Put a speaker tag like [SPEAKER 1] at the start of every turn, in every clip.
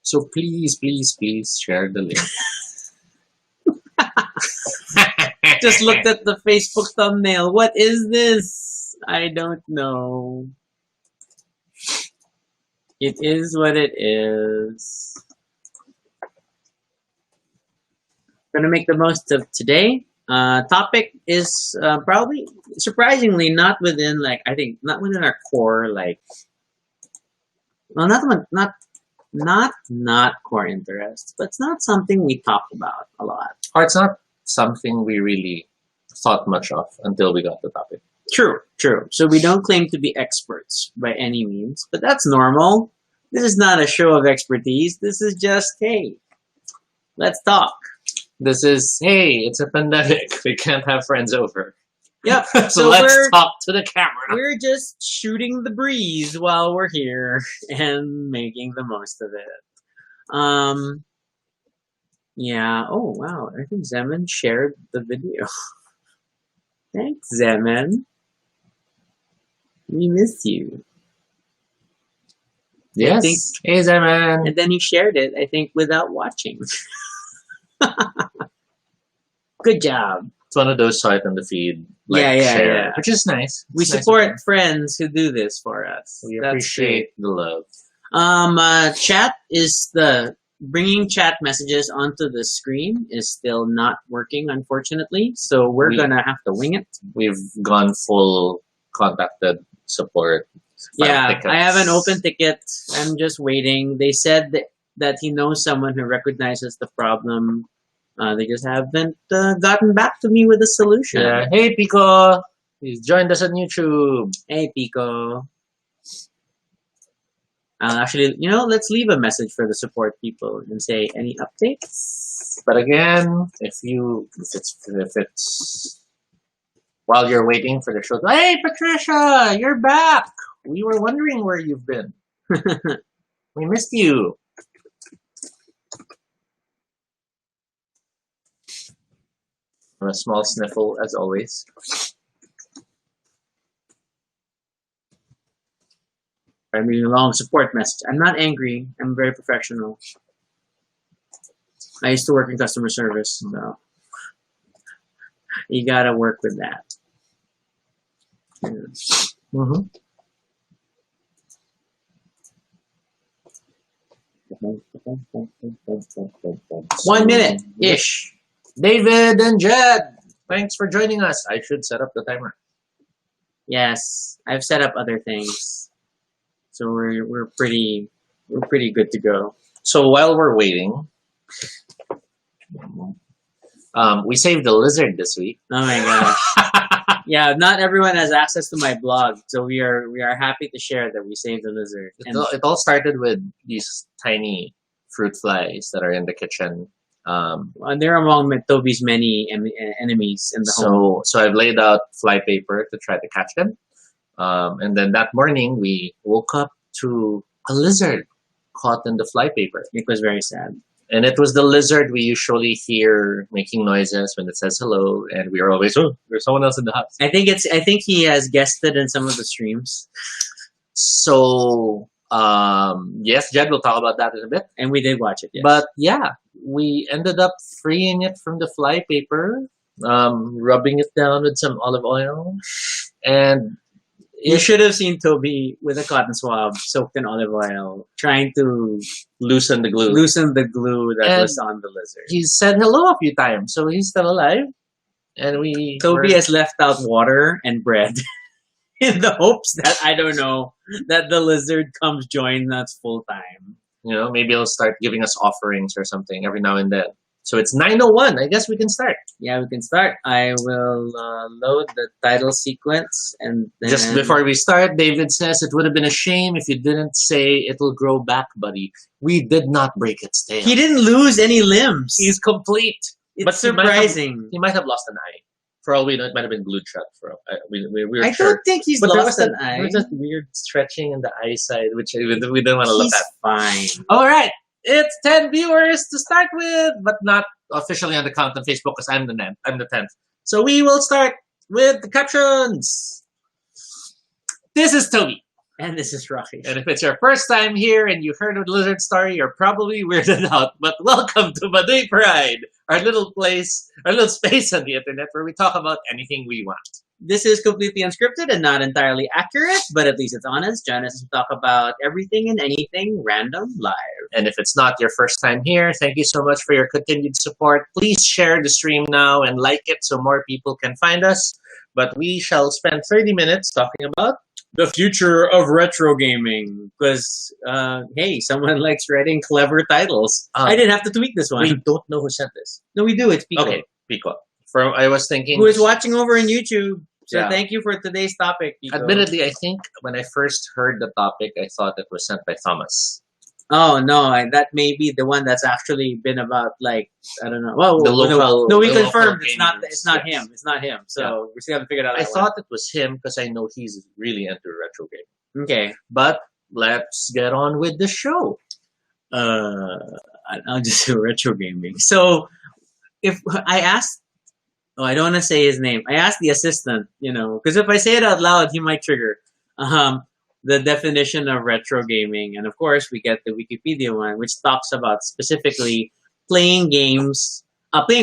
[SPEAKER 1] So please, please, please share the link.
[SPEAKER 2] Just looked at the Facebook thumbnail. What is this? I don't know. It is what it is. Gonna make the most of today. Topic is probably surprisingly not within not within our core not core interests, but it's not something we talk about a lot.
[SPEAKER 1] Or it's not something we really thought much of until we got the topic.
[SPEAKER 2] True. So we don't claim to be experts by any means, but that's normal. This is not a show of expertise. This is just, hey, let's talk.
[SPEAKER 1] This is, hey, it's a pandemic. We can't have friends over.
[SPEAKER 2] Yep.
[SPEAKER 1] So let's talk to the camera.
[SPEAKER 2] We're just shooting the breeze while we're here and making the most of it. Yeah. Oh, wow. I think Zeman shared the video. Thanks, Zeman. We miss you.
[SPEAKER 1] Yes. Hey, Zeman.
[SPEAKER 2] And then he shared it, I think, without watching. Good job.
[SPEAKER 1] It's one of those saw it on the feed.
[SPEAKER 2] Yeah.
[SPEAKER 1] Which is nice.
[SPEAKER 2] We support friends who do this for us.
[SPEAKER 1] We appreciate the love.
[SPEAKER 2] Chat is bringing chat messages onto the screen is still not working, unfortunately. So we're gonna have to wing it.
[SPEAKER 1] We've gone full contacted support.
[SPEAKER 2] Yeah,
[SPEAKER 1] tickets.
[SPEAKER 2] I have an open ticket. I'm just waiting. They said that he knows someone who recognizes the problem. They just haven't gotten back to me with a solution.
[SPEAKER 1] Yeah. Hey, Pico. He's joined us on YouTube.
[SPEAKER 2] Hey, Pico. Actually, let's leave a message for the support people and say, any updates?
[SPEAKER 1] But again, if it's while you're waiting for the show, hey, Patricia, you're back. We were wondering where you've been. We missed you. A small sniffle, as always.
[SPEAKER 2] I'm reading a long support message. I'm not angry. I'm very professional. I used to work in customer service, so you gotta work with that.
[SPEAKER 1] Mm-hmm.
[SPEAKER 2] 1 minute-ish.
[SPEAKER 1] David and Jed, thanks for joining us. I should set up the timer.
[SPEAKER 2] Yes, I've set up other things, so we're pretty good to go.
[SPEAKER 1] So while we're waiting, we saved the lizard this week.
[SPEAKER 2] Oh my gosh! Yeah, not everyone has access to my blog, so we are happy to share that we saved the lizard.
[SPEAKER 1] It all started with these tiny fruit flies that are in the kitchen.
[SPEAKER 2] They're among Toby's many enemies in the home.
[SPEAKER 1] So I've laid out fly paper to try to catch them. And then that morning we woke up to a lizard caught in the fly paper.
[SPEAKER 2] It was very sad.
[SPEAKER 1] And it was the lizard we usually hear making noises when it says hello, and we are always, oh, there's someone else in the house.
[SPEAKER 2] I think he has guested in some of the streams.
[SPEAKER 1] So yes, Jed will talk about that in a bit.
[SPEAKER 2] And we did watch it, yes.
[SPEAKER 1] But yeah, we ended up freeing it from the fly paper, rubbing it down with some olive oil, and
[SPEAKER 2] you should have seen Toby with a cotton swab soaked in olive oil, trying to
[SPEAKER 1] loosen the glue
[SPEAKER 2] that was on the lizard.
[SPEAKER 1] He said hello a few times, so he's still alive. And
[SPEAKER 2] Toby has left out water and bread in the hopes that, I don't know, that the lizard comes join us full time.
[SPEAKER 1] Maybe he'll start giving us offerings or something every now and then. So it's 9:01. I guess we can start.
[SPEAKER 2] Yeah, we can start. I will load the title sequence. And then...
[SPEAKER 1] Just before we start, David says, it would have been a shame if you didn't say it'll grow back, buddy. We did not break its tail.
[SPEAKER 2] He didn't lose any limbs.
[SPEAKER 1] He's complete.
[SPEAKER 2] It's surprising.
[SPEAKER 1] He might have lost an eye. For all we know, it might have been glued shut. We were
[SPEAKER 2] I don't think he's lost an eye.
[SPEAKER 1] There was that weird stretching in the eyeside, which we didn't want to look at.
[SPEAKER 2] He's fine.
[SPEAKER 1] All right. It's 10 viewers to start with, but not officially on the count on Facebook because I'm the 10th. So we will start with the captions. This is Toby.
[SPEAKER 2] And this is Rocky.
[SPEAKER 1] And if it's your first time here and you heard of the lizard story, you're probably weirded out. But welcome to Baduy Pride, our little place, our little space on the internet where we talk about anything we want.
[SPEAKER 2] This is completely unscripted and not entirely accurate, but at least it's honest. Join us to talk about everything and anything random live.
[SPEAKER 1] And if it's not your first time here, thank you so much for your continued support. Please share the stream now and like it so more people can find us. But we shall spend 30 minutes talking about
[SPEAKER 2] the future of retro gaming. Because, hey, someone likes writing clever titles. I didn't have to tweak this one.
[SPEAKER 1] We don't know who sent this.
[SPEAKER 2] No, we do. It's Pico.
[SPEAKER 1] Okay, Pico. I was thinking...
[SPEAKER 2] Who is watching over on YouTube. So
[SPEAKER 1] yeah.
[SPEAKER 2] Thank you for today's topic, Pico.
[SPEAKER 1] Admittedly, I think when I first heard the topic, I thought it was sent by Thomas.
[SPEAKER 2] Oh, no. That may be the one that's actually been about, like, I don't know. Well,
[SPEAKER 1] the local,
[SPEAKER 2] no, we
[SPEAKER 1] the
[SPEAKER 2] confirmed
[SPEAKER 1] local
[SPEAKER 2] it's not him. It's not him. So we still haven't figured out
[SPEAKER 1] I thought it was him because I know he's really into retro gaming.
[SPEAKER 2] Okay.
[SPEAKER 1] But let's get on with the show.
[SPEAKER 2] I'll just do retro gaming. So if I asked, I don't want to say his name. I asked the assistant, because if I say it out loud, he might trigger the definition of retro gaming. And of course, we get the Wikipedia one, which talks about specifically playing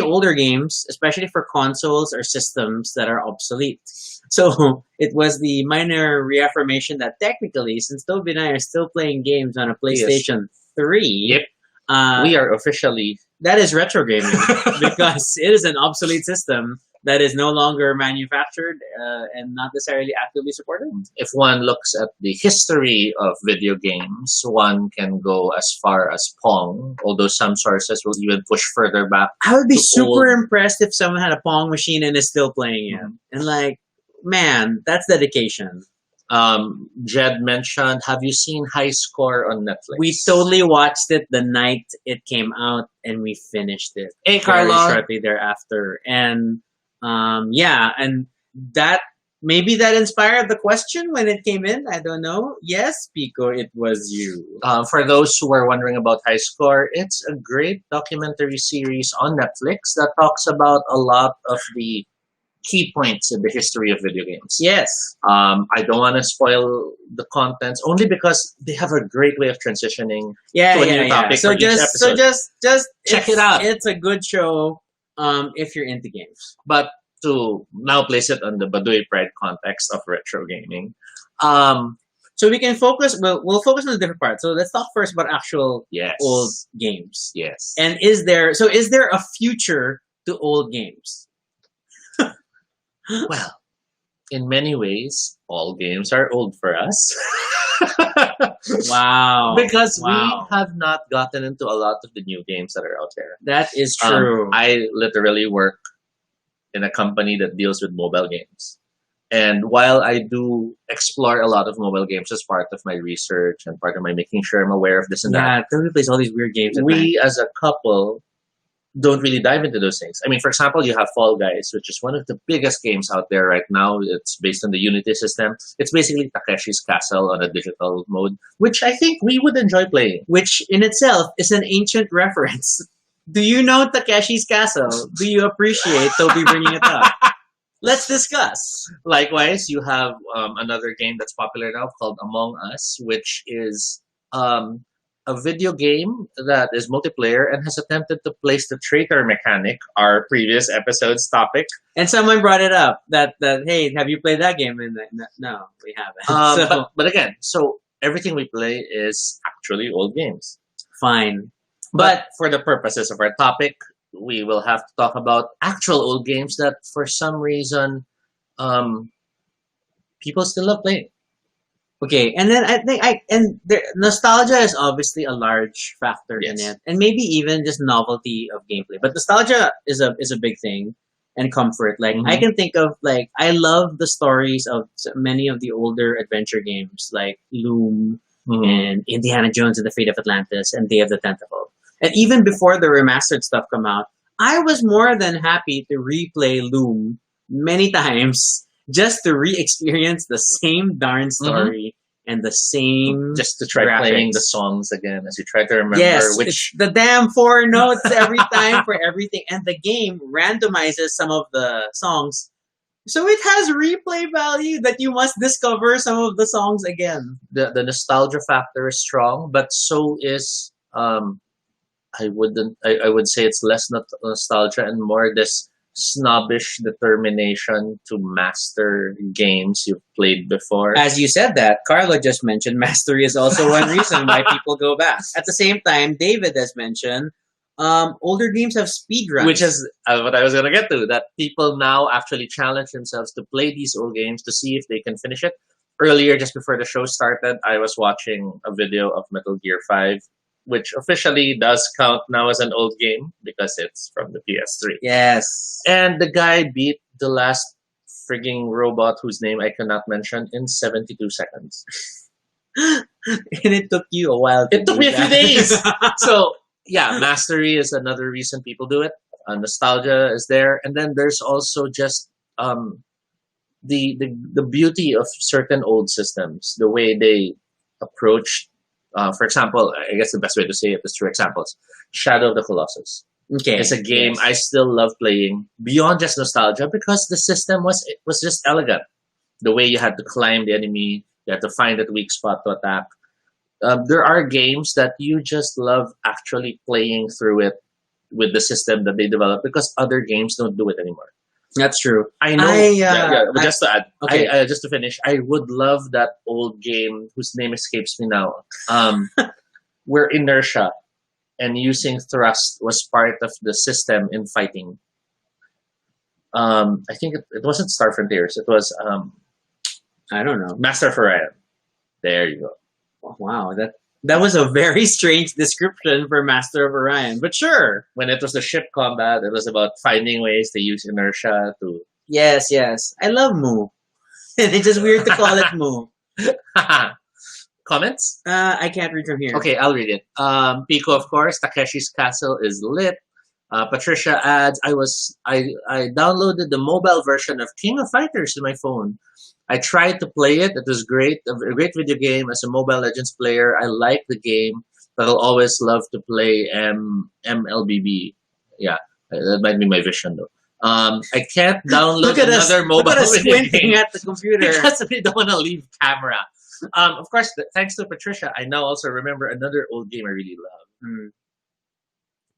[SPEAKER 2] older games, especially for consoles or systems that are obsolete. So it was the minor reaffirmation that technically, since Toby and I are still playing games on a PlayStation 3,
[SPEAKER 1] yep. We are officially...
[SPEAKER 2] That is retro gaming because it is an obsolete system that is no longer manufactured and not necessarily actively supported.
[SPEAKER 1] If one looks at the history of video games, one can go as far as Pong, although some sources will even push further back.
[SPEAKER 2] I would be super impressed if someone had a Pong machine and is still playing it. And like, man, that's dedication.
[SPEAKER 1] Jed mentioned, have you seen High Score on Netflix?
[SPEAKER 2] We totally watched it the night it came out and we finished it.
[SPEAKER 1] Hey, Carlo.
[SPEAKER 2] Very shortly thereafter. And and that maybe that inspired the question when it came in. I don't know. Yes, Pico, it was you.
[SPEAKER 1] For those who are wondering about High Score, it's a great documentary series on Netflix that talks about a lot of the key points in the history of video games.
[SPEAKER 2] Yes.
[SPEAKER 1] I don't want to spoil the contents only because they have a great way of transitioning to a new topic for each episode.
[SPEAKER 2] So just
[SPEAKER 1] check it out.
[SPEAKER 2] It's a good show if you're into games.
[SPEAKER 1] But to now place it on the Baduy Pride context of retro gaming. So
[SPEAKER 2] we can focus, we'll focus on the different parts. So let's talk first about actual old games.
[SPEAKER 1] Yes.
[SPEAKER 2] And is there a future to old games?
[SPEAKER 1] Well, in many ways, all games are old for us.
[SPEAKER 2] Wow.
[SPEAKER 1] Because we have not gotten into a lot of the new games that are out there.
[SPEAKER 2] That is true.
[SPEAKER 1] I literally work in a company that deals with mobile games. And while I do explore a lot of mobile games as part of my research and part of my making sure I'm aware of this and that.
[SPEAKER 2] Yeah, Toby plays all these weird games.
[SPEAKER 1] We, as a couple, don't really dive into those things. I mean, for example, you have Fall Guys, which is one of the biggest games out there right now. It's based on the Unity system. It's basically Takeshi's Castle on a digital mode, which I think we would enjoy playing.
[SPEAKER 2] Which in itself is an ancient reference. Do you know Takeshi's Castle? Do you appreciate Toby bringing it up? Let's discuss.
[SPEAKER 1] Likewise, you have another game that's popular now called Among Us, which is a video game that is multiplayer and has attempted to place the traitor mechanic, our previous episode's topic.
[SPEAKER 2] And someone brought it up that hey, have you played that game? And no, we haven't.
[SPEAKER 1] But again, so everything we play is actually old games.
[SPEAKER 2] Fine.
[SPEAKER 1] But for the purposes of our topic, we will have to talk about actual old games that for some reason people still love playing.
[SPEAKER 2] Okay, and then I think nostalgia is obviously a large factor in it, and maybe even just novelty of gameplay. But nostalgia is a big thing, and comfort. Like I can think of I love the stories of many of the older adventure games like Loom and Indiana Jones and the Fate of Atlantis and Day of the Tentacle. And even before the remastered stuff come out, I was more than happy to replay Loom many times just to re-experience the same darn story and the same
[SPEAKER 1] just to try
[SPEAKER 2] graphics.
[SPEAKER 1] Playing the songs again as you try to remember
[SPEAKER 2] which the damn 4 notes every time for everything. And the game randomizes some of the songs So it has replay value that you must discover some of the songs again.
[SPEAKER 1] The nostalgia factor is strong, but so is I would say it's less nostalgia and more this snobbish determination to master games you've played before.
[SPEAKER 2] As you said that, Carlo just mentioned mastery is also one reason why people go back. At the same time, David has mentioned older games have speedruns.
[SPEAKER 1] Which is what I was going to get to, that people now actually challenge themselves to play these old games to see if they can finish it. Earlier, just before the show started, I was watching a video of Metal Gear 5, which officially does count now as an old game because it's from the PS3.
[SPEAKER 2] Yes.
[SPEAKER 1] And the guy beat the last frigging robot whose name I cannot mention in 72 seconds.
[SPEAKER 2] And it took you a while.
[SPEAKER 1] It took me a few days. So, yeah, mastery is another reason people do it. Nostalgia is there. And then there's also just the beauty of certain old systems, the way they approach. For example, I guess the best way to say it is through examples. Shadow of the Colossus.
[SPEAKER 2] Okay.
[SPEAKER 1] It's a game I still love playing beyond just nostalgia because the system was just elegant. The way you had to climb the enemy, you had to find that weak spot to attack. There are games that you just love actually playing through it with the system that they develop because other games don't do it anymore.
[SPEAKER 2] That's true.
[SPEAKER 1] I know. But just to add, okay. Just to finish, I would love that old game whose name escapes me now, where inertia and using thrust was part of the system in fighting. I think it wasn't Star Frontiers. It was
[SPEAKER 2] I don't know.
[SPEAKER 1] Master of Orion. There you go.
[SPEAKER 2] Oh, wow, that was a very strange description for Master of Orion, but sure.
[SPEAKER 1] When it was the ship combat, it was about finding ways to use inertia to...
[SPEAKER 2] Yes. I love Moo. It's just weird to call it Moo.
[SPEAKER 1] Comments?
[SPEAKER 2] I can't read from here.
[SPEAKER 1] Okay, I'll read it. Pico, of course. Takeshi's Castle is lit. Patricia adds, I downloaded the mobile version of King of Fighters in my phone. I tried to play it. It was great. A great video game. As a Mobile Legends player, I like the game, but I'll always love to play MLBB. Yeah, that might be my vision, though. I can't download another mobile video game
[SPEAKER 2] at the computer
[SPEAKER 1] because we don't want to leave camera. Of course, thanks to Patricia, I now also remember another old game I really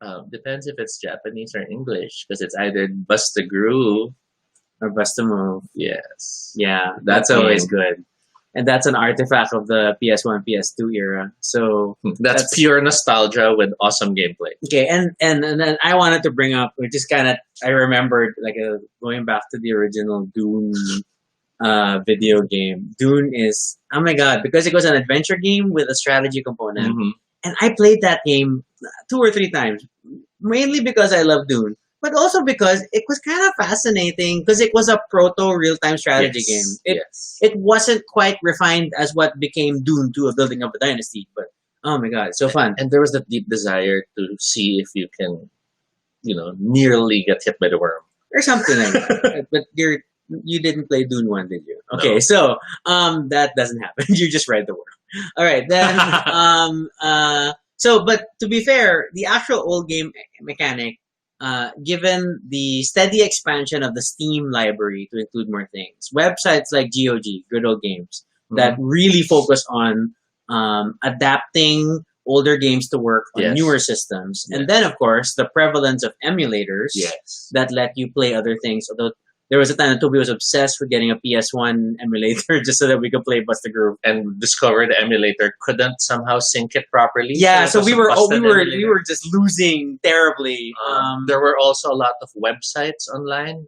[SPEAKER 1] love. Depends if it's Japanese or English, because it's either Bust the Groove
[SPEAKER 2] or Bust the Move.
[SPEAKER 1] Yes.
[SPEAKER 2] Yeah, that's always good. And that's an artifact of the PS1, PS2 era. So
[SPEAKER 1] that's pure nostalgia with awesome gameplay.
[SPEAKER 2] Okay, and then I wanted to bring up, which is kind of, I remembered going back to the original Dune video game. Dune is, oh my god, because it was an adventure game with a strategy component. Mm-hmm. And I played that game 2 or 3 times, mainly because I love Dune, but also because it was kind of fascinating because it was a proto real-time strategy game. It wasn't quite refined as what became Dune 2, A Building of a Dynasty, but oh my god, it's so fun.
[SPEAKER 1] And there was that deep desire to see if you can, nearly get hit by the worm.
[SPEAKER 2] Or something like that. But you didn't play Dune 1, did you? Okay, no. So that doesn't happen. You just ride the worm. All right, then. But to be fair, the actual old game mechanic, given the steady expansion of the Steam library to include more things, websites like GOG, Good Old Games, that really focus on adapting older games to work on newer systems. And then, of course, the prevalence of emulators that let you play other things. Although there was a time that Toby was obsessed with getting a PS1 emulator just so that we could play Bust the Groove,
[SPEAKER 1] and discovered the emulator couldn't somehow sync it properly.
[SPEAKER 2] Yeah, so we were just losing terribly.
[SPEAKER 1] There were also a lot of websites online,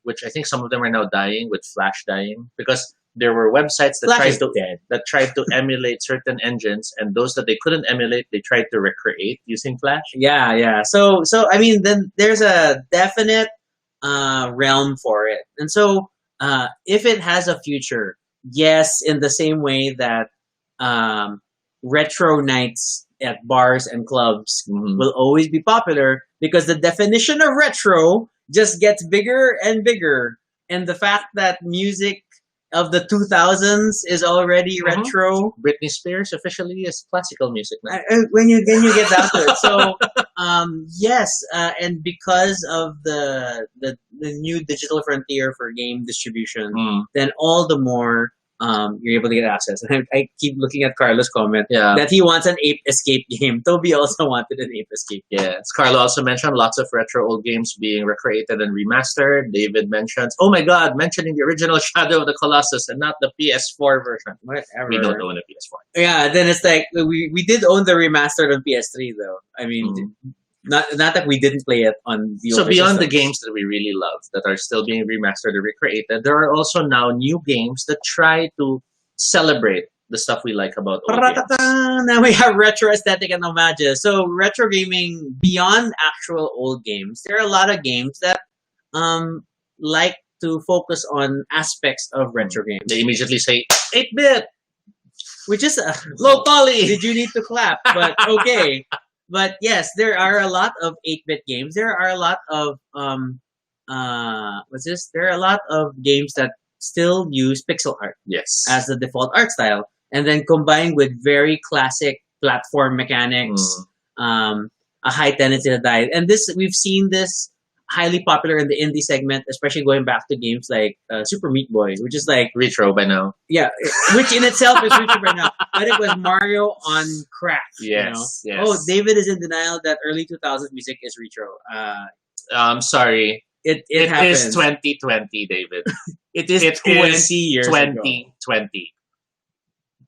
[SPEAKER 1] which I think some of them are now dying, with Flash dying, because there were websites that tried to emulate certain engines, and those that they couldn't emulate, they tried to recreate using Flash.
[SPEAKER 2] Yeah. So I mean, then there's a definite realm for it. And so if it has a future, yes, in the same way that retro nights at bars and clubs will always be popular, because the definition of retro just gets bigger and bigger. And the fact that music of the 2000s is already retro.
[SPEAKER 1] Britney Spears officially is classical music now.
[SPEAKER 2] When you get down to it. So Yes, and because of the new digital frontier for game distribution, then all the more you're able to get access. And I keep looking at Carlos' comment that he wants an Ape Escape game. Toby also wanted an Ape Escape game.
[SPEAKER 1] Yes. Carlo also mentioned lots of retro old games being recreated and remastered. David mentions, oh my god, mentioning the original Shadow of the Colossus and not the PS4 version.
[SPEAKER 2] Whatever.
[SPEAKER 1] We don't own a PS4.
[SPEAKER 2] Yeah, then it's like we did own the remastered on PS3 though. I mean, not that we didn't play it on the.
[SPEAKER 1] So beyond the games that we really love that are still being remastered or recreated, there are also now new games that try to celebrate the stuff we like about old games.
[SPEAKER 2] Now we have retro aesthetic and homages. So retro gaming beyond actual old games, there are a lot of games that like to focus on aspects of retro games.
[SPEAKER 1] They immediately say 8-bit,
[SPEAKER 2] which is
[SPEAKER 1] low poly.
[SPEAKER 2] Did you need to clap? But okay. But yes, there are a lot of 8-bit games. There are a lot of There are a lot of games that still use pixel art as the default art style, and then combined with very classic platform mechanics, a high tendency to die. And this we've seen this highly popular in the indie segment, especially going back to games like Super Meat Boy, which is like
[SPEAKER 1] retro by now.
[SPEAKER 2] Yeah, which in itself is retro by now, but it was Mario on crack.
[SPEAKER 1] Yes,
[SPEAKER 2] you know? Oh, David is in denial that early 2000s music is retro.
[SPEAKER 1] I'm sorry.
[SPEAKER 2] It
[SPEAKER 1] is 2020, David.
[SPEAKER 2] It is 20 years
[SPEAKER 1] 2020.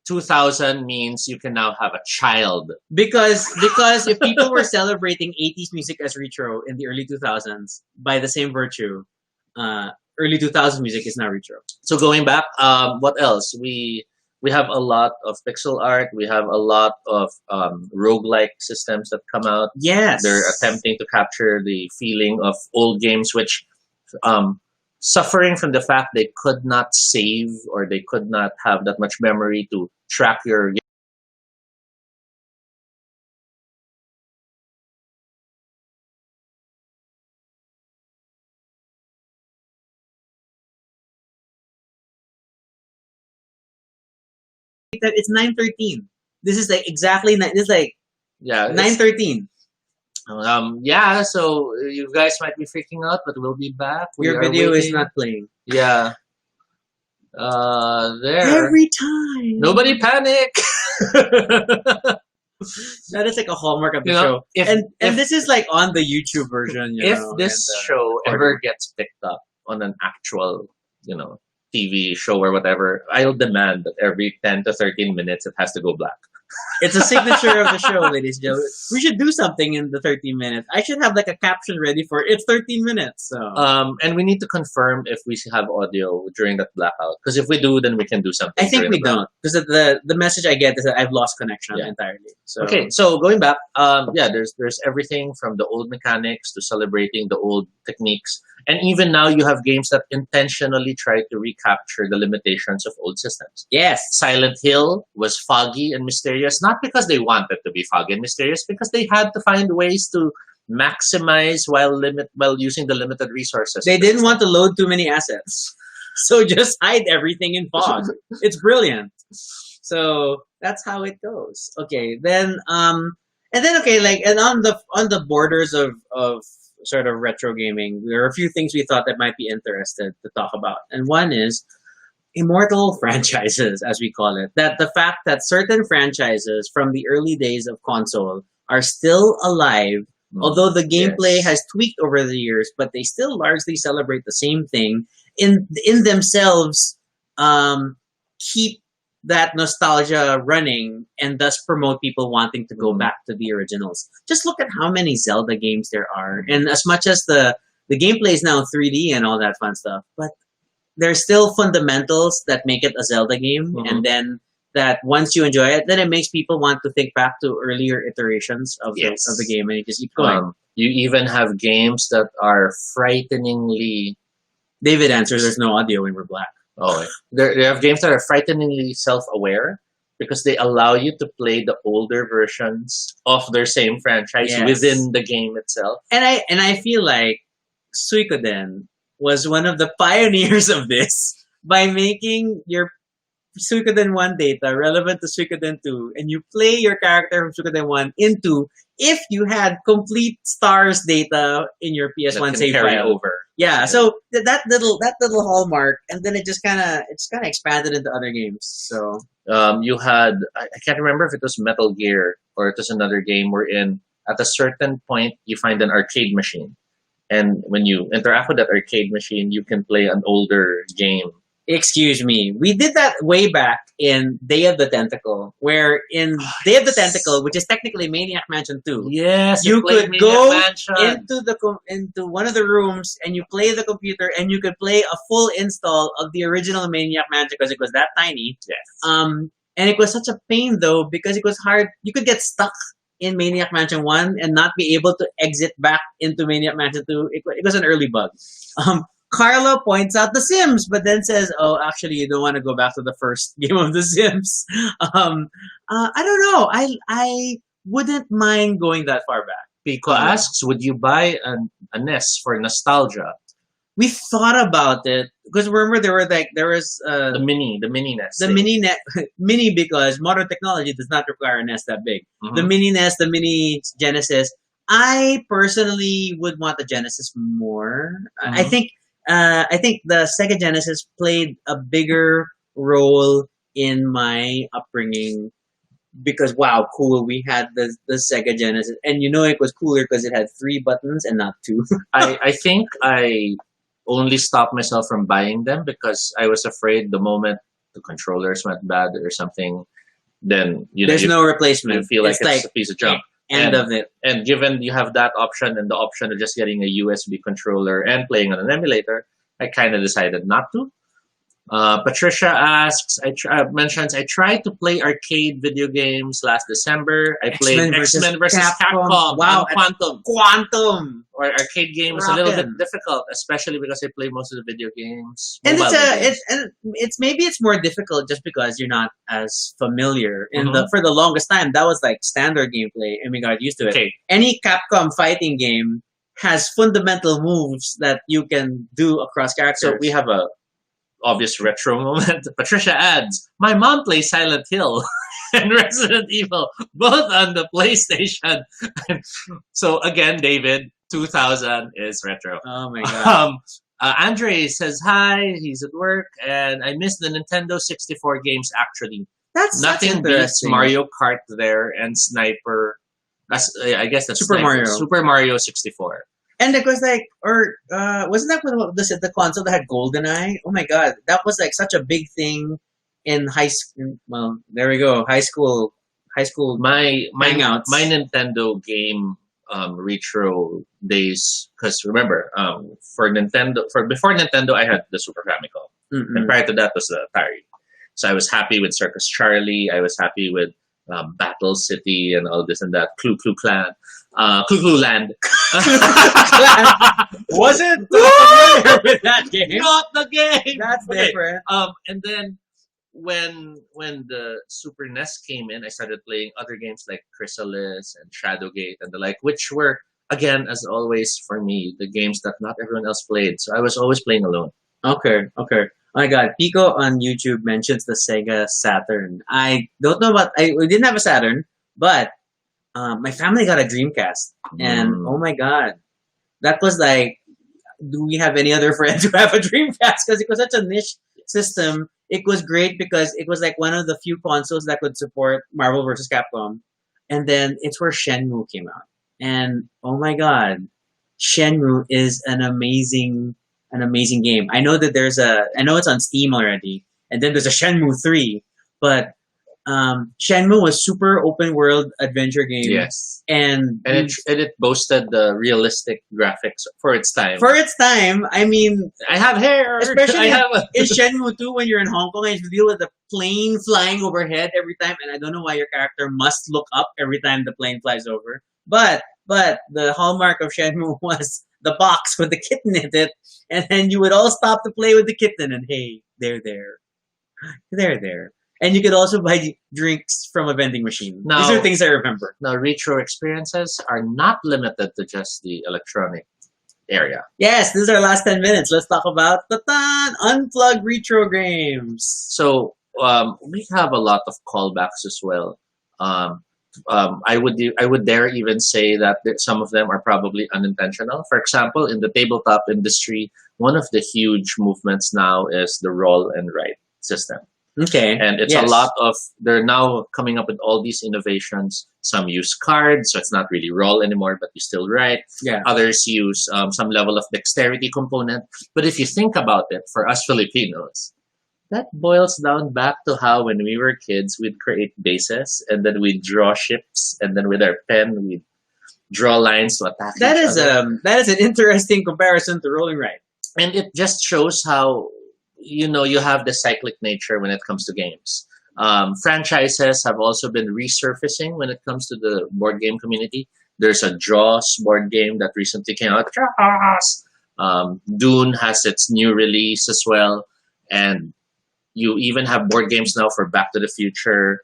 [SPEAKER 1] 2000 means you can now have a child.
[SPEAKER 2] Because if people were celebrating 80s music as retro in the early 2000s, by the same virtue, early 2000s music is now retro.
[SPEAKER 1] So going back, what else? We have a lot of pixel art. We have a lot of roguelike systems that come out.
[SPEAKER 2] Yes.
[SPEAKER 1] They're attempting to capture the feeling of old games, which suffering from the fact they could not save or they could not have that much memory to track your
[SPEAKER 2] It's 9:13. This is like exactly this is like 9:13.
[SPEAKER 1] Yeah, so you guys might be freaking out, but we'll be back.
[SPEAKER 2] Your video is not playing.
[SPEAKER 1] Yeah. There.
[SPEAKER 2] Every time.
[SPEAKER 1] Nobody panic.
[SPEAKER 2] That is like a hallmark of the show. And this is like on the YouTube version.
[SPEAKER 1] If this show ever gets picked up on an actual, TV show or whatever, I'll demand that every 10 to 13 minutes it has to go black.
[SPEAKER 2] It's a signature of the show, ladies and gentlemen. We should do something in the 13 minutes. I should have like a caption ready for it. It's 13 minutes. So.
[SPEAKER 1] And we need to confirm if we have audio during that blackout. Because if we do, then we can do something.
[SPEAKER 2] I think we don't. Because the message I get is that I've lost connection entirely. So.
[SPEAKER 1] Okay, so going back, there's everything from the old mechanics to celebrating the old techniques. And even now you have games that intentionally try to recapture the limitations of old systems.
[SPEAKER 2] Yes.
[SPEAKER 1] Silent Hill was foggy and mysterious, not because they wanted to be foggy and mysterious, because they had to find ways to maximize while using the limited resources.
[SPEAKER 2] They didn't want to load too many assets. So just hide everything in fog. It's brilliant. So that's how it goes. Okay, then on the borders of sort of retro gaming, there are a few things we thought that might be interested to talk about. And one is Immortal Franchises, as we call it. That the fact that certain franchises from the early days of console are still alive, although the gameplay has tweaked over the years, but they still largely celebrate the same thing in themselves, keep that nostalgia running and thus promote people wanting to go back to the originals. Just look at how many Zelda games there are. And as much as the gameplay is now 3D and all that fun stuff, but there's still fundamentals that make it a Zelda game. And then that once you enjoy it, then it makes people want to think back to earlier iterations of the game, and you just keep going.
[SPEAKER 1] You even have games that are frighteningly...
[SPEAKER 2] David answers, there's no audio when we're black.
[SPEAKER 1] Oh, they have games that are frighteningly self-aware because they allow you to play the older versions of their same franchise within the game itself.
[SPEAKER 2] And I feel like Suikoden was one of the pioneers of this by making your Suikoden 1 data relevant to Suikoden 2, and you play your character from Suikoden 1 into if you had complete stars data in your
[SPEAKER 1] That
[SPEAKER 2] PS1
[SPEAKER 1] can
[SPEAKER 2] save
[SPEAKER 1] carry
[SPEAKER 2] file.
[SPEAKER 1] over.
[SPEAKER 2] Yeah, so that little hallmark, and then it just kind of expanded into other games. So
[SPEAKER 1] You had, I can't remember if it was Metal Gear or it was another game wherein at a certain point you find an arcade machine. And when you interact with that arcade machine, you can play an older game.
[SPEAKER 2] excuse me, we did that way back in Day of the Tentacle, where in Day of the Tentacle, which is technically Maniac Mansion 2,
[SPEAKER 1] Yes,
[SPEAKER 2] you
[SPEAKER 1] played
[SPEAKER 2] could
[SPEAKER 1] Maniac
[SPEAKER 2] go
[SPEAKER 1] Mansion.
[SPEAKER 2] into one of the rooms and you play the computer and you could play a full install of the original Maniac Mansion because it was that tiny.
[SPEAKER 1] Yes.
[SPEAKER 2] And it was such a pain though because it was hard. You could get stuck in Maniac Mansion 1 and not be able to exit back into Maniac Mansion 2. It was an early bug. Carlo points out The Sims, but then says, "Oh, actually, you don't want to go back to the first game of The Sims." I don't know. I wouldn't mind going that far back.
[SPEAKER 1] Pico asks, would you buy a NES for nostalgia?
[SPEAKER 2] We thought about it because remember there was
[SPEAKER 1] The mini NES.
[SPEAKER 2] the mini because modern technology does not require a NES that big.
[SPEAKER 1] Mhm.
[SPEAKER 2] The mini NES, the mini Genesis. I personally would want the Genesis more.
[SPEAKER 1] Mhm.
[SPEAKER 2] I think the Sega Genesis played a bigger role in my upbringing because wow, cool, we had the Sega Genesis, and it was cooler because it had 3 buttons and not 2.
[SPEAKER 1] I think I only stopped myself from buying them because I was afraid the moment the controllers went bad or something, then
[SPEAKER 2] There's no replacement.
[SPEAKER 1] you feel like
[SPEAKER 2] it's
[SPEAKER 1] it's a piece of junk.
[SPEAKER 2] end of it.
[SPEAKER 1] And given you have that option and the option of just getting a USB controller and playing on an emulator, I kind of decided not to. Patricia asks, mentions, I tried to play arcade video games last December. I played X-Men versus Capcom.
[SPEAKER 2] Wow,
[SPEAKER 1] on Quantum.
[SPEAKER 2] Quantum.
[SPEAKER 1] Or arcade game was a little bit
[SPEAKER 2] Rockin'.
[SPEAKER 1] difficult, especially because I play most of the video games.
[SPEAKER 2] And
[SPEAKER 1] mobile video games.
[SPEAKER 2] it's maybe it's more difficult just because you're not as familiar. And
[SPEAKER 1] Mhm.
[SPEAKER 2] for the longest time, that was like standard gameplay, and we got used to it.
[SPEAKER 1] Okay.
[SPEAKER 2] Any Capcom fighting game has fundamental moves that you can do across characters.
[SPEAKER 1] So we have a obvious retro moment. Patricia adds, my mom plays Silent Hill and Resident Evil, both on the PlayStation. So again, David, 2000 is retro.
[SPEAKER 2] Oh my god.
[SPEAKER 1] Andre says hi, he's at work, and I miss the Nintendo 64 games actually.
[SPEAKER 2] That's
[SPEAKER 1] Nothing beats
[SPEAKER 2] interesting.
[SPEAKER 1] Mario Kart there and Sniper. I guess that's
[SPEAKER 2] Super
[SPEAKER 1] Sniper.
[SPEAKER 2] Mario.
[SPEAKER 1] Super Mario 64.
[SPEAKER 2] And it was like, wasn't that the console that had GoldenEye? Oh my god, that was like such a big thing in high school. Well, there we go, high school.
[SPEAKER 1] My
[SPEAKER 2] Hangouts.
[SPEAKER 1] my Nintendo game retro days, because remember, before Nintendo I had the Super Famicom, and prior to that was the Atari. So I was happy with Circus Charlie. I was happy with Battle City and all this and that. Clue Clan, Clue Land.
[SPEAKER 2] Wasn't familiar with that game.
[SPEAKER 1] Not the game.
[SPEAKER 2] That's
[SPEAKER 1] Okay.
[SPEAKER 2] different.
[SPEAKER 1] And then when the Super NES came in, I started playing other games like Chrysalis and Shadowgate and the like, which were again, as always, for me, the games that not everyone else played. So I was always playing alone.
[SPEAKER 2] Okay. Oh my god, Pico on YouTube mentions the Sega Saturn. I don't know about. We didn't have a Saturn, but my family got a Dreamcast, and oh my god, that was like, do we have any other friends who have a Dreamcast? Because it was such a niche system. It was great because it was like one of the few consoles that could support Marvel vs. Capcom, and then it's where Shenmue came out, and oh my god, Shenmue is an amazing game. I know that I know it's on Steam already, and then there's a Shenmue 3, but Shenmue was super open world adventure game.
[SPEAKER 1] Yes.
[SPEAKER 2] And
[SPEAKER 1] it boasted the realistic graphics for its time.
[SPEAKER 2] For its time, I mean,
[SPEAKER 1] I have hair.
[SPEAKER 2] especially in Shenmue 2 when you're in Hong Kong and you deal with the plane flying overhead every time, and I don't know why your character must look up every time the plane flies over. But the hallmark of Shenmue was the box with the kitten in it, and then you would all stop to play with the kitten, and hey, they're there. And you could also buy drinks from a vending machine.
[SPEAKER 1] Now-
[SPEAKER 2] These are things I remember.
[SPEAKER 1] Now, retro experiences are not limited to just the electronic area.
[SPEAKER 2] Yes, this is our last 10 minutes. Let's talk about unplugged retro games.
[SPEAKER 1] So we have a lot of callbacks as well to I would dare even say that some of them are probably unintentional. For example, in the tabletop industry, one of the huge movements now is the roll and write system.
[SPEAKER 2] Okay.
[SPEAKER 1] And it's a
[SPEAKER 2] Yes.
[SPEAKER 1] lot of, they're now coming up with all these innovations. Some use cards, so it's not really roll anymore, but you still write.
[SPEAKER 2] Yeah.
[SPEAKER 1] Others use some level of dexterity component. But if you think about it, for us Filipinos, that boils down back to how when we were kids, we'd create bases and then we'd draw ships and then with our pen, we'd draw lines to attack
[SPEAKER 2] That
[SPEAKER 1] each
[SPEAKER 2] is
[SPEAKER 1] other.
[SPEAKER 2] that is an interesting comparison to rolling right.
[SPEAKER 1] And it just shows how you have the cyclic nature when it comes to games. Franchises have also been resurfacing when it comes to the board game community. There's a Jaws board game that recently came out. Jaws. Dune has its new release as well, and you even have board games now for Back to the Future,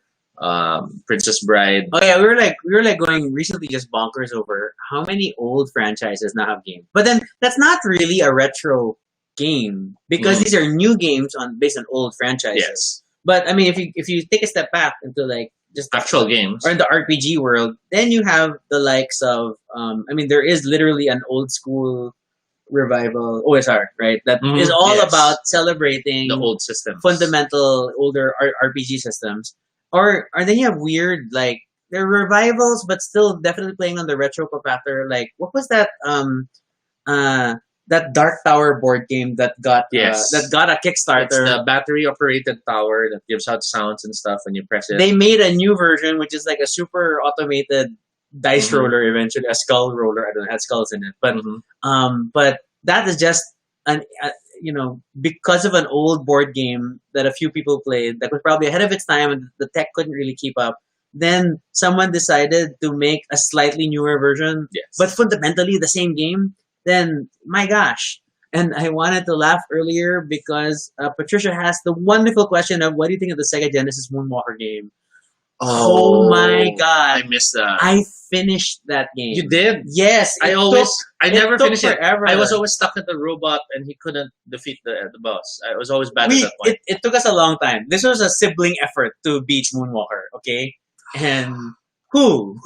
[SPEAKER 1] Princess Bride.
[SPEAKER 2] Oh yeah, we were like going recently just bonkers over how many old franchises now have games. But then that's not really a retro game because these are new games based on old franchises.
[SPEAKER 1] Yes,
[SPEAKER 2] But I mean, if you take a step back into like just
[SPEAKER 1] actual games.
[SPEAKER 2] or in the RPG world, then you have the likes of I mean, there is literally an old school revival OSR, right? That is all
[SPEAKER 1] yes.
[SPEAKER 2] about celebrating
[SPEAKER 1] The old systems.
[SPEAKER 2] fundamental older RPG systems. Or then you have weird like they're revivals, but still definitely playing on the retro factor. Like what was that that Dark Tower board game that got
[SPEAKER 1] Yes.
[SPEAKER 2] that got a Kickstarter?
[SPEAKER 1] It's the battery operated tower that gives out sounds and stuff when you press it.
[SPEAKER 2] They made a new version, which is like a super automated dice roller, eventually a skull roller. I don't know, it had skulls in it, but that is just an because of an old board game that a few people played that was probably ahead of its time and the tech couldn't really keep up. Then someone decided to make a slightly newer version,
[SPEAKER 1] Yes.
[SPEAKER 2] but fundamentally the same game. Then my gosh. And I wanted to laugh earlier because Patricia has the wonderful question of what do you think of the Sega Genesis Moonwalker game? Oh my god.
[SPEAKER 1] I missed that.
[SPEAKER 2] I finished that game.
[SPEAKER 1] You did?
[SPEAKER 2] Yes.
[SPEAKER 1] I never
[SPEAKER 2] took
[SPEAKER 1] finished
[SPEAKER 2] forever.
[SPEAKER 1] it. I was always stuck at the robot and he couldn't defeat the boss. I was always bad at that point.
[SPEAKER 2] It took us a long time. This was a sibling effort to beat Moonwalker, okay? And who?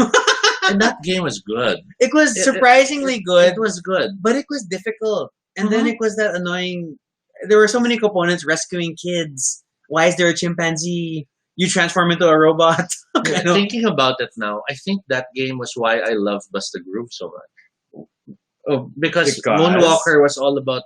[SPEAKER 1] And that game was good.
[SPEAKER 2] It was surprisingly good.
[SPEAKER 1] It was good.
[SPEAKER 2] But it was difficult. And then it was that annoying. There were so many components rescuing kids. Why is there a chimpanzee? You transform into a robot.
[SPEAKER 1] Thinking about it now, I think that game was why I love Bust the Groove so much. Because Moonwalker was all about,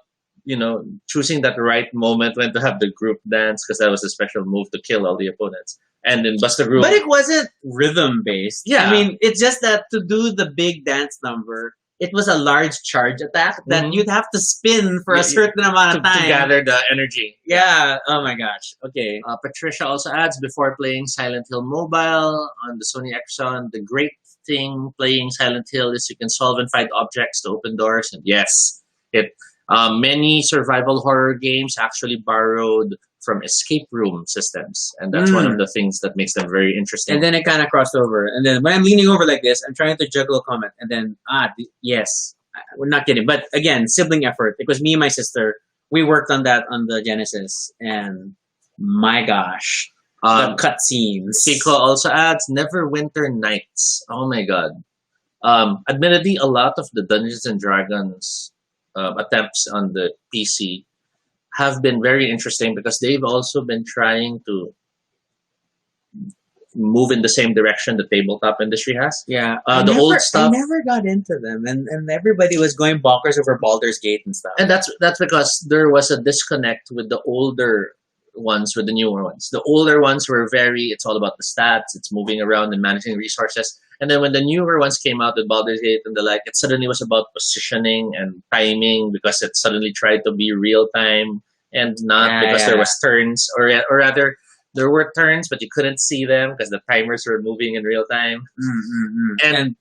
[SPEAKER 1] choosing that right moment when to have the group dance because that was a special move to kill all the opponents. And in Bust the Groove.
[SPEAKER 2] But it wasn't rhythm based.
[SPEAKER 1] Yeah.
[SPEAKER 2] I mean, it's just that to do the big dance number, it was a large charge attack that you'd have to spin for a certain amount of time
[SPEAKER 1] to gather the energy.
[SPEAKER 2] Yeah. Oh my gosh. Okay.
[SPEAKER 1] Patricia also adds, before playing Silent Hill Mobile on the Sony Xon, the great thing playing Silent Hill is you can solve and find objects to open doors. And yes, many survival horror games actually borrowed from escape room systems, and that's one of the things that makes them very interesting.
[SPEAKER 2] And then it kind of crossed over, and then when I'm leaning over like this, I'm trying to juggle a comment, and then yes, we're not kidding. But again, sibling effort. It was me and my sister. We worked on that on the Genesis, and my gosh, the cutscenes.
[SPEAKER 1] Kiko also adds Neverwinter Nights. Oh my god. Admittedly, a lot of the Dungeons and Dragons attempts on the PC have been very interesting because they've also been trying to move in the same direction the tabletop industry has.
[SPEAKER 2] Yeah.
[SPEAKER 1] Old stuff.
[SPEAKER 2] I never got into them, and everybody was going bonkers over Baldur's Gate and stuff.
[SPEAKER 1] And that's because there was a disconnect with the older ones with the newer ones. The older ones were it's all about the stats, it's moving around and managing resources. And then when the newer ones came out with Baldur's Gate and the like, it suddenly was about positioning and timing because it suddenly tried to be real time and not because there was turns or rather there were turns but you couldn't see them because the timers were moving in real time. And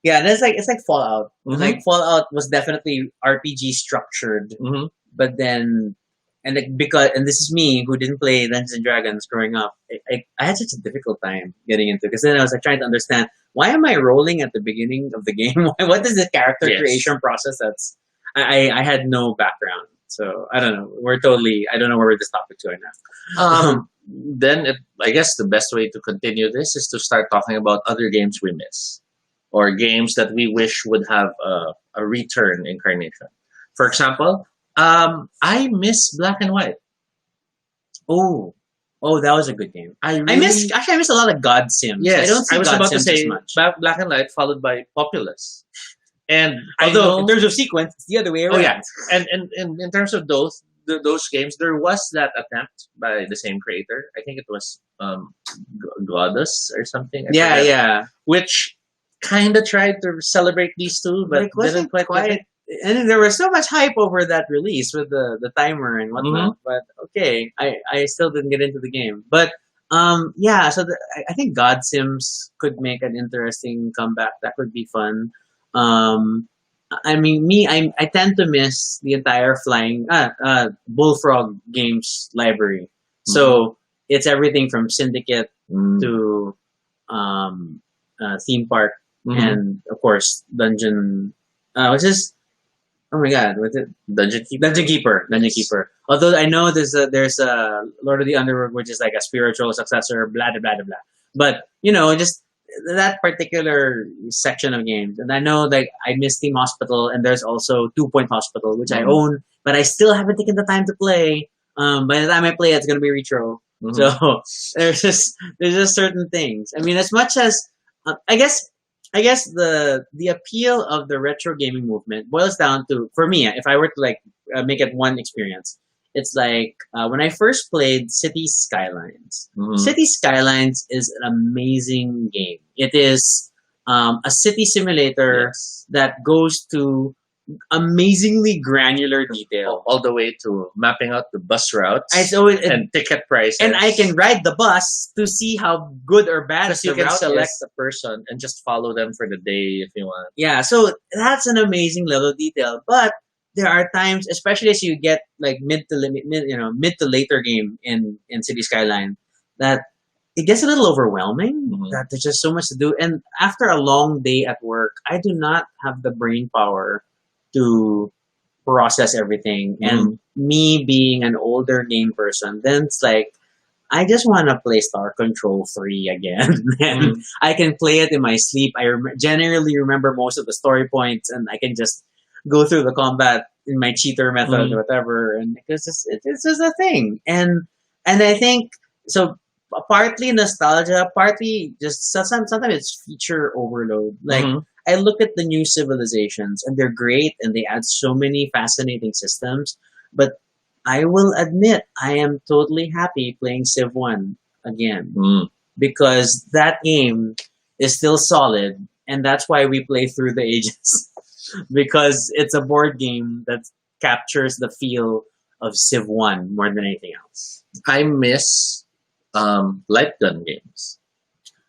[SPEAKER 2] it's like Fallout. Like Fallout was definitely RPG structured, but then and this is me who didn't play Dungeons and Dragons growing up. I had such a difficult time getting into it because then I was like trying to understand why am I rolling at the beginning of the game? What is the character creation process? I had no background, so I don't know. I don't know where this topic's going now.
[SPEAKER 1] then I guess the best way to continue this is to start talking about other games we miss or games that we wish would have a return incarnation. For example, I miss Black and White.
[SPEAKER 2] Oh, oh, that was a good game.
[SPEAKER 1] I
[SPEAKER 2] I miss
[SPEAKER 1] really
[SPEAKER 2] actually I miss a lot of God Sims.
[SPEAKER 1] yes.
[SPEAKER 2] I don't see
[SPEAKER 1] I was
[SPEAKER 2] God
[SPEAKER 1] about to
[SPEAKER 2] Sims as
[SPEAKER 1] say
[SPEAKER 2] much.
[SPEAKER 1] Black and White followed by Populous, and I
[SPEAKER 2] Although in
[SPEAKER 1] know.
[SPEAKER 2] terms of sequence, it's the other way
[SPEAKER 1] Oh
[SPEAKER 2] around.
[SPEAKER 1] yeah, and in terms of those games, there was that attempt by the same creator. I think it was Goddess or something. I
[SPEAKER 2] Yeah,
[SPEAKER 1] forget,
[SPEAKER 2] yeah.
[SPEAKER 1] which kind of tried to celebrate these two,
[SPEAKER 2] But
[SPEAKER 1] but
[SPEAKER 2] it wasn't
[SPEAKER 1] didn't quite get
[SPEAKER 2] quite.
[SPEAKER 1] it.
[SPEAKER 2] And there was so much hype over that release with the timer and whatnot. But okay, I still didn't get into the game. But yeah. So I think God Sims could make an interesting comeback. That could be fun. Um, I mean, I tend to miss the entire flying Bullfrog games library. So it's everything from Syndicate
[SPEAKER 1] Mm.
[SPEAKER 2] to theme park
[SPEAKER 1] Mhm.
[SPEAKER 2] and of course dungeon. What's this? Oh my god, what's it?
[SPEAKER 1] Dungeon Keeper.
[SPEAKER 2] Dungeon Keeper. Dungeon Keeper. Although I know there's a Lord of the Underworld, which is like a spiritual successor, blah blah blah blah. But just that particular section of games, and I know like I miss Team Hospital, and there's also 2 Point Hospital, which I
[SPEAKER 1] Mhm.
[SPEAKER 2] own, but I still haven't taken the time to play. By the time I play, it's gonna be retro.
[SPEAKER 1] Mhm.
[SPEAKER 2] So there's just certain things. I mean, as much as I guess the appeal of the retro gaming movement boils down to, for me, if I were to like make it one experience, it's like when I first played City Skylines.
[SPEAKER 1] Mhm.
[SPEAKER 2] City Skylines is an amazing game. It is a city simulator
[SPEAKER 1] Yes.
[SPEAKER 2] that goes to amazingly granular detail.
[SPEAKER 1] All the way to mapping out the bus routes
[SPEAKER 2] So
[SPEAKER 1] and ticket prices.
[SPEAKER 2] and I can ride the bus to see how good or bad
[SPEAKER 1] because
[SPEAKER 2] the
[SPEAKER 1] you can
[SPEAKER 2] route
[SPEAKER 1] select
[SPEAKER 2] is.
[SPEAKER 1] a person and just follow them for the day if you want.
[SPEAKER 2] Yeah, so that's an amazing level of detail. But there are times, especially as you get like mid to later game in City Skyline, that it gets a little overwhelming.
[SPEAKER 1] Mhm.
[SPEAKER 2] That there's just so much to do, and after a long day at work, I do not have the brain power to process everything. And me being an older game person, then it's like I just want to play Star Control 3 again. And I can play it in my sleep. I generally remember most of the story points, and I can just go through the combat in my cheater method or whatever. And it's just a thing. And I think so. Partly nostalgia, partly just sometimes it's feature overload. Like
[SPEAKER 1] Mhm.
[SPEAKER 2] I look at the new civilizations, and they're great, and they add so many fascinating systems, but I will admit I am totally happy playing Civ 1 again
[SPEAKER 1] Mm.
[SPEAKER 2] because that game is still solid, and that's why we play through the ages because it's a board game that captures the feel of Civ 1 more than anything else.
[SPEAKER 1] I miss light gun games.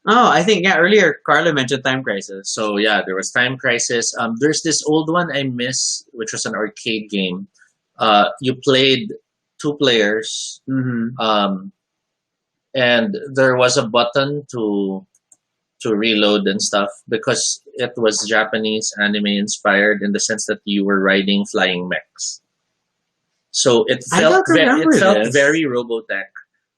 [SPEAKER 2] Oh, I think earlier Carla mentioned Time Crisis.
[SPEAKER 1] So yeah, there was Time Crisis. There's this old one I miss, which was an arcade game. You played two players,
[SPEAKER 2] Mm-hmm.
[SPEAKER 1] and there was a button to reload and stuff because it was Japanese anime inspired in the sense that you were riding flying mechs. So it
[SPEAKER 2] I
[SPEAKER 1] felt
[SPEAKER 2] don't remember
[SPEAKER 1] it felt
[SPEAKER 2] this.
[SPEAKER 1] very Robotech.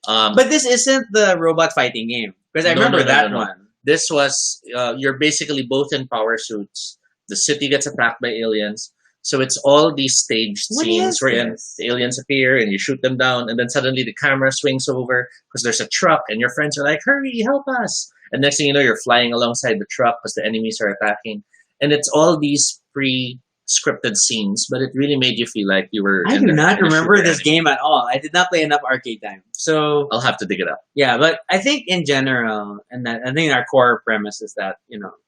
[SPEAKER 2] But this isn't the robot fighting game because I
[SPEAKER 1] No,
[SPEAKER 2] remember
[SPEAKER 1] no, no,
[SPEAKER 2] that
[SPEAKER 1] no, no.
[SPEAKER 2] one.
[SPEAKER 1] This was you're basically both in power suits. The city gets attacked by aliens. So it's all these staged
[SPEAKER 2] What
[SPEAKER 1] scenes
[SPEAKER 2] is
[SPEAKER 1] where
[SPEAKER 2] this?
[SPEAKER 1] the aliens appear and you shoot them down, and then suddenly the camera swings over because there's a truck, and your friends are like, "Hurry, help us!" And next thing you know, you're flying alongside the truck because the enemies are attacking, and it's all these pre-scripted scenes, but it really made you feel like you were.
[SPEAKER 2] I
[SPEAKER 1] in
[SPEAKER 2] do
[SPEAKER 1] a-
[SPEAKER 2] not
[SPEAKER 1] in a
[SPEAKER 2] remember
[SPEAKER 1] shooter
[SPEAKER 2] this
[SPEAKER 1] anime.
[SPEAKER 2] game at all. I did not play enough arcade time. So
[SPEAKER 1] I'll have to dig it up.
[SPEAKER 2] yeah, but I think in general, and that I think our core premise is that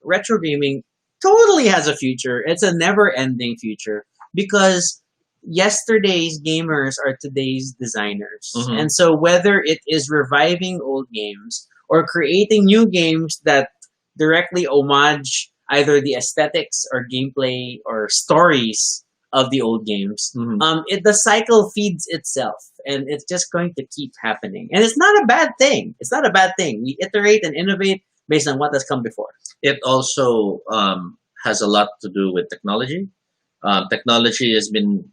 [SPEAKER 2] retro gaming totally has a future. It's a never-ending future because yesterday's gamers are today's designers,
[SPEAKER 1] Mhm.
[SPEAKER 2] and so whether it is reviving old games or creating new games that directly homage either the aesthetics or gameplay or stories of the old games,
[SPEAKER 1] Mhm.
[SPEAKER 2] the cycle feeds itself, and it's just going to keep happening. And it's not a bad thing. It's not a bad thing. We iterate and innovate based on what has come before.
[SPEAKER 1] It also has a lot to do with technology. Technology has been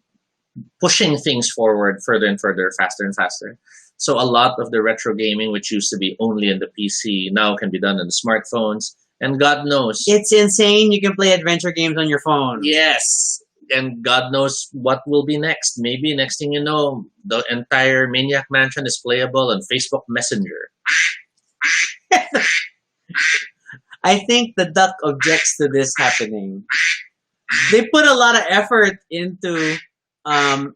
[SPEAKER 1] pushing things forward further and further, faster and faster. So a lot of the retro gaming, which used to be only in the PC, now can be done on the smartphones. And God knows,
[SPEAKER 2] It's insane. You can play adventure games on your phone.
[SPEAKER 1] yes, and God knows what will be next. Maybe next thing you know, the entire Maniac Mansion is playable on Facebook Messenger.
[SPEAKER 2] I think the duck objects to this happening. They put a lot of effort into the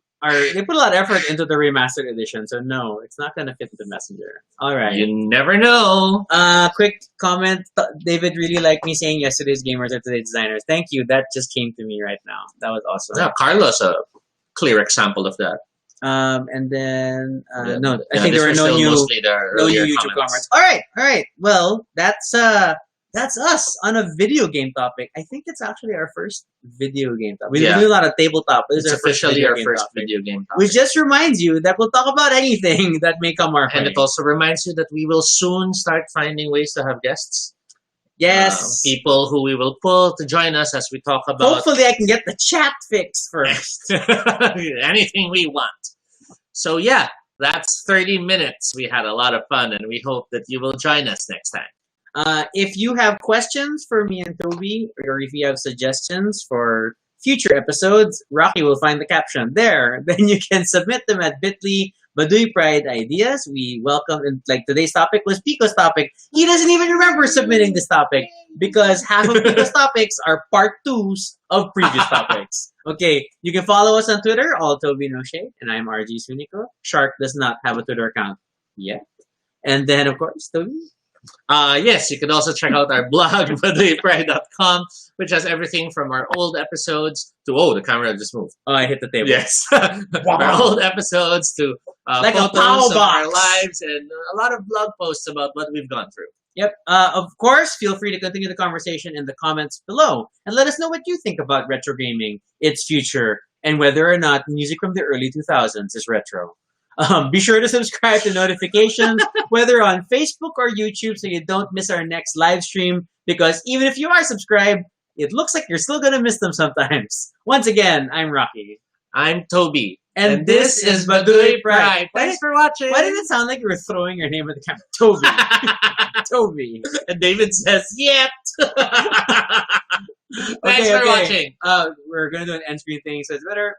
[SPEAKER 2] remastered edition, so no, it's not gonna fit the Messenger. All right.
[SPEAKER 1] You never know.
[SPEAKER 2] Quick comment. David really liked me saying yesterday's gamers are today's designers. Thank you. That just came to me right now. That was awesome.
[SPEAKER 1] Yeah, Carlos, a clear example of that.
[SPEAKER 2] And then
[SPEAKER 1] Yeah,
[SPEAKER 2] no, I
[SPEAKER 1] yeah,
[SPEAKER 2] think
[SPEAKER 1] these
[SPEAKER 2] there were
[SPEAKER 1] were
[SPEAKER 2] no
[SPEAKER 1] still
[SPEAKER 2] new
[SPEAKER 1] mostly the earlier
[SPEAKER 2] YouTube
[SPEAKER 1] comments.
[SPEAKER 2] comments. All right. Well, that's us on a video game topic. I think it's actually our first video game topic. We
[SPEAKER 1] Yeah.
[SPEAKER 2] do a lot of tabletop. But this
[SPEAKER 1] It's
[SPEAKER 2] is our first
[SPEAKER 1] officially
[SPEAKER 2] video
[SPEAKER 1] our
[SPEAKER 2] game
[SPEAKER 1] first
[SPEAKER 2] topic.
[SPEAKER 1] video game topic.
[SPEAKER 2] Which just reminds you that we'll talk about anything that may come our
[SPEAKER 1] And
[SPEAKER 2] way.
[SPEAKER 1] it also reminds you that we will soon start finding ways to have guests.
[SPEAKER 2] Yes.
[SPEAKER 1] People who we will pull to join us as we talk about
[SPEAKER 2] Hopefully, I can get the chat fixed first.
[SPEAKER 1] anything we want. So yeah, that's 30 minutes. We had a lot of fun, and we hope that you will join us next time.
[SPEAKER 2] If you have questions for me and Toby, or if you have suggestions for future episodes, Rocky will find the caption there. Then you can submit them at bit.ly Baduy Pride Ideas. We welcome, and like today's topic was Pico's topic. He doesn't even remember submitting this topic because half of Pico's topics are part twos of previous topics. Okay, you can follow us on Twitter, all Toby No Shade, and I'm RG Sunico. Shark does not have a Twitter account yet. And then, of course, Toby.
[SPEAKER 1] Yes, you can also check out our blog, baduypride.com, which has everything from our old episodes to, the camera just moved.
[SPEAKER 2] Oh, I hit the table.
[SPEAKER 1] Yes. Our old episodes to
[SPEAKER 2] Like a
[SPEAKER 1] photos
[SPEAKER 2] power
[SPEAKER 1] of
[SPEAKER 2] box.
[SPEAKER 1] our lives and a lot of blog posts about what we've gone through.
[SPEAKER 2] Yep. Of course, feel free to continue the conversation in the comments below and let us know what you think about retro gaming, its future, and whether or not music from the early 2000s is retro. Be sure to subscribe to notifications, whether on Facebook or YouTube, so you don't miss our next live stream, because even if you are subscribed, it looks like you're still going to miss them sometimes. Once again, I'm Rocky.
[SPEAKER 1] I'm Toby.
[SPEAKER 2] And this is Baduy Pride.
[SPEAKER 1] Thanks for watching.
[SPEAKER 2] Why did it sound like you were throwing your name at the camera? Toby. Toby.
[SPEAKER 1] And David says, yep. Thanks for watching.
[SPEAKER 2] We're going to do an end screen thing, so it's better.